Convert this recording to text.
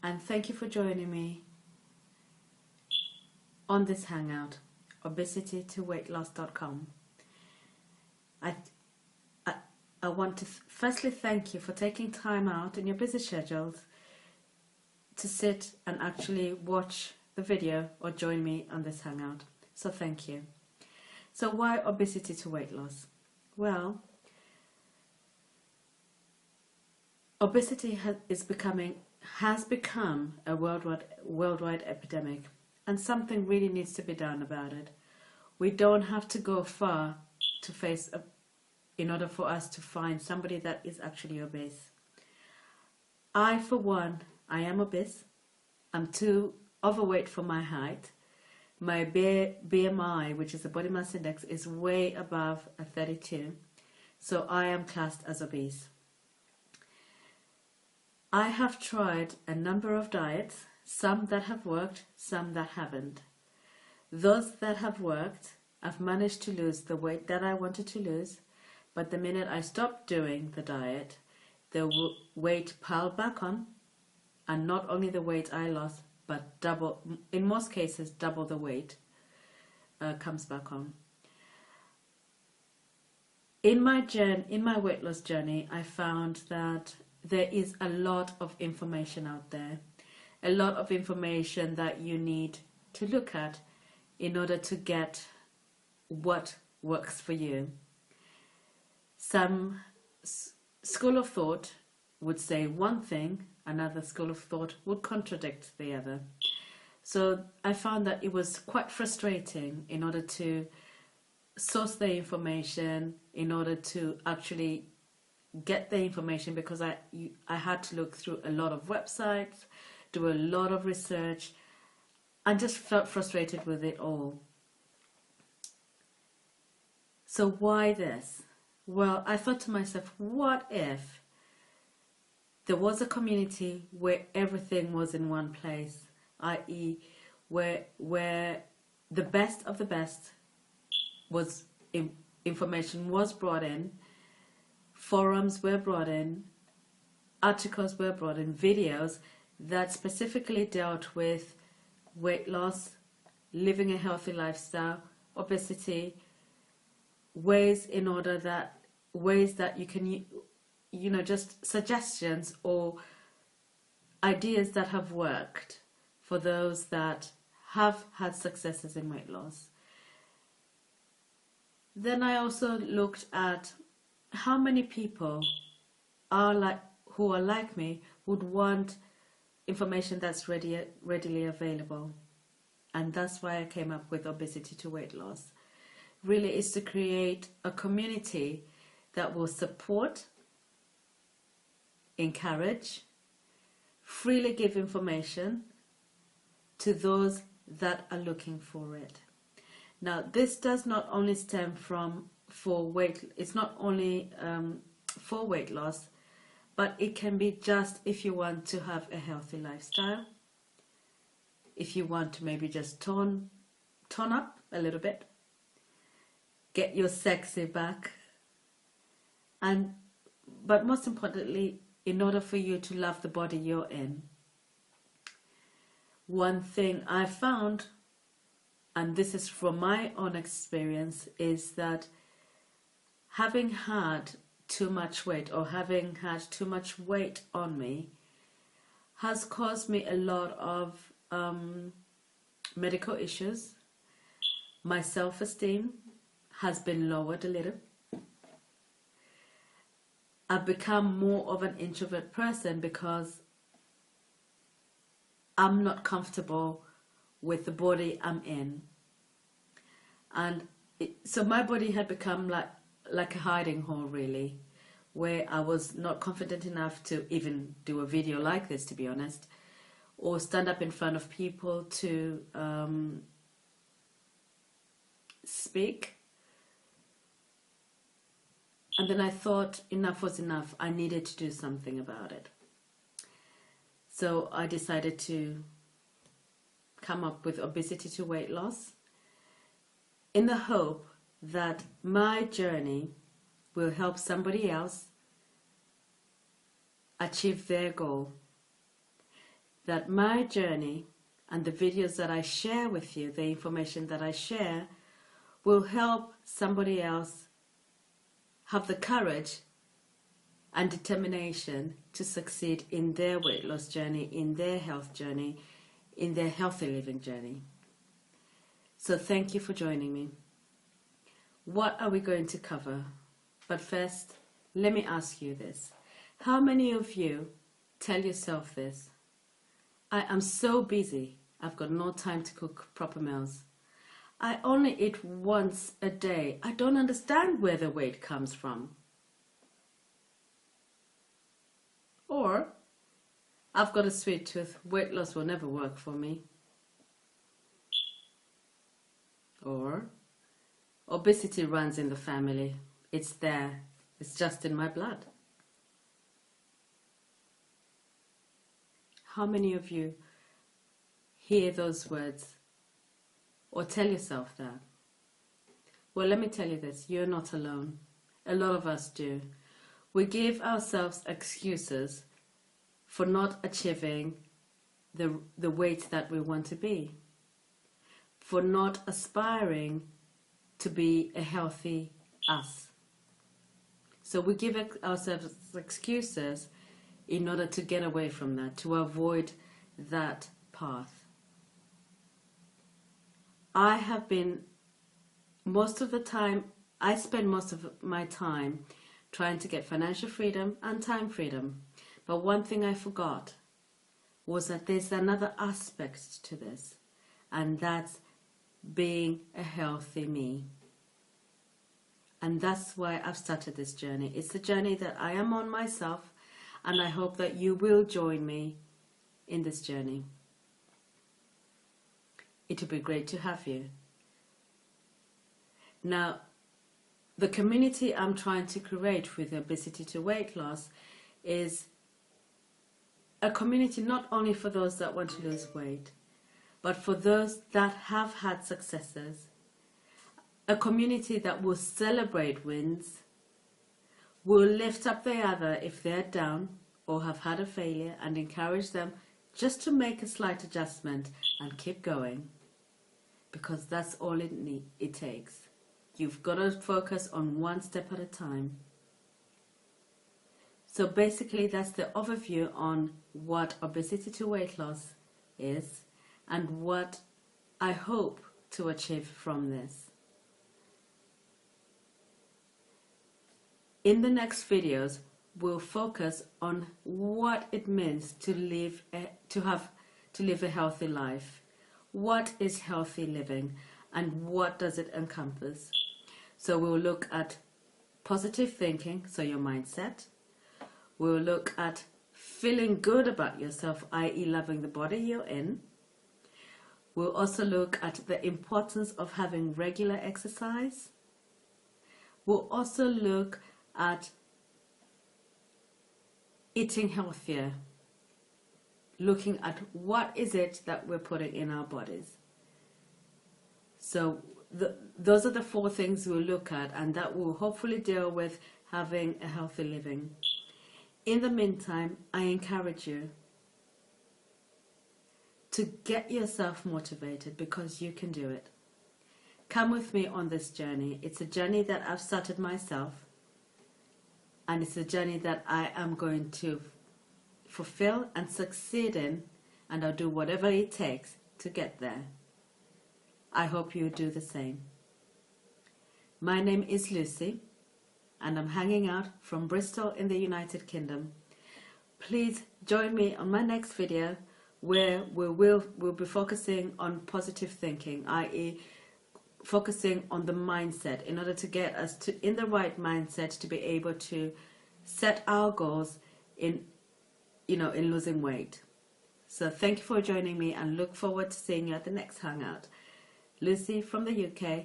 and thank you for joining me on this hangout, obesity2weightloss.com. I, I, I want to firstly thank you for taking time out in your busy schedules to sit and actually watch the video or join me on this hangout. So thank you. So why obesity to weight loss? Well, obesity has become a worldwide epidemic, and something really needs to be done about it. We don't have to go far to in order for us to find somebody that is actually obese. I, for one, I am obese. I'm too overweight for my height. My BMI, which is the body mass index, is way above a 32. So I am classed as obese. I have tried a number of diets, some that have worked, some that haven't. Those that have worked, I've managed to lose the weight that I wanted to lose, but the minute I stopped doing the diet, the weight piled back on, and not only the weight I lost, but double, in most cases, double the weight comes back on. In my weight loss journey, I found that there is a lot of information out there, a lot of information that you need to look at in order to get what works for you. Some school of thought would say one thing, another school of thought would contradict the other. So I found that it was quite frustrating in order to source the information, in order to actually get the information, because I had to look through a lot of websites, do a lot of research, and just felt frustrated with it all. So why this? Well, I thought to myself, what if there was a community where everything was in one place, i.e. where the best of the best was information was brought in, forums were brought in, articles were brought in, videos that specifically dealt with weight loss, living a healthy lifestyle, obesity, ways that you can, just suggestions or ideas that have worked for those that have had successes in weight loss. Then I also looked at how many people who are like me would want information that's readily available. And that's why I came up with Obesity to Weight Loss. Really is to create a community that will support, encourage, freely give information to those that are looking for it. Now, this does not only stem it's not only for weight loss, but it can be just if you want to have a healthy lifestyle, if you want to maybe just tone up a little bit, get your sexy back, but most importantly, in order for you to love the body you're in. One thing I found, and this is from my own experience, is that having had too much weight or having had too much weight on me has caused me a lot of medical issues. My self-esteem has been lowered a little. I've become more of an introvert person because I'm not comfortable with the body I'm in. And so my body had become like a hiding hole, really, where I was not confident enough to even do a video like this, to be honest, or stand up in front of people to speak. And then I thought enough was enough. I needed to do something about it. So I decided to come up with Obesity to Weight Loss in the hope that my journey will help somebody else achieve their goal. that my journey and the videos that I share with you, the information that I share, will help somebody else have the courage and determination to succeed in their weight loss journey, in their health journey, in their healthy living journey. So thank you for joining me. What are we going to cover? But first, let me ask you this. How many of you tell yourself this? I am so busy, I've got no time to cook proper meals. I only eat once a day. I don't understand where the weight comes from. Or, I've got a sweet tooth, weight loss will never work for me. Or, obesity runs in the family. It's there. It's just in my blood. How many of you hear those words or tell yourself that? Well, let me tell you this. You're not alone. A lot of us do. We give ourselves excuses for not achieving the weight that we want to be, for not aspiring to be a healthy us. So we give ourselves excuses in order to get away from that, to avoid that path. I spend most of my time trying to get financial freedom and time freedom. But one thing I forgot was that there's another aspect to this, and that's being a healthy me. And that's why I've started this journey. It's a journey that I am on myself, and I hope that you will join me in this journey. It would be great to have you. Now, the community I'm trying to create with Obesity to Weight Loss is a community not only for those that want to lose weight, but for those that have had successes. A community that will celebrate wins, will lift up the other if they're down or have had a failure, and encourage them just to make a slight adjustment and keep going. Because that's all it takes. You've got to focus on one step at a time. So basically that's the overview on what Obesity to Weight Loss is and what I hope to achieve from this. In the next videos, we'll focus on what it means to live a healthy life. What is healthy living and what does it encompass? So we'll look at positive thinking, so your mindset. We'll look at feeling good about yourself, i.e. loving the body you're in. We'll also look at the importance of having regular exercise. We'll also look at eating healthier, looking at what is it that we're putting in our bodies. So those are the 4 things we'll look at, and that will hopefully deal with having a healthy living. In the meantime, I encourage you to get yourself motivated, because you can do it. Come with me on this journey. It's a journey that I've started myself, and it's a journey that I am going to fulfill and succeed in, and I'll do whatever it takes to get there. I hope you do the same. My name is Lucy, and I'm hanging out from Bristol in the United Kingdom. Please join me on my next video, where we'll be focusing on positive thinking, i.e. focusing on the mindset, in order to get us in the right mindset to be able to set our goals in losing weight. So thank you for joining me, and look forward to seeing you at the next hangout. Lucy from the UK,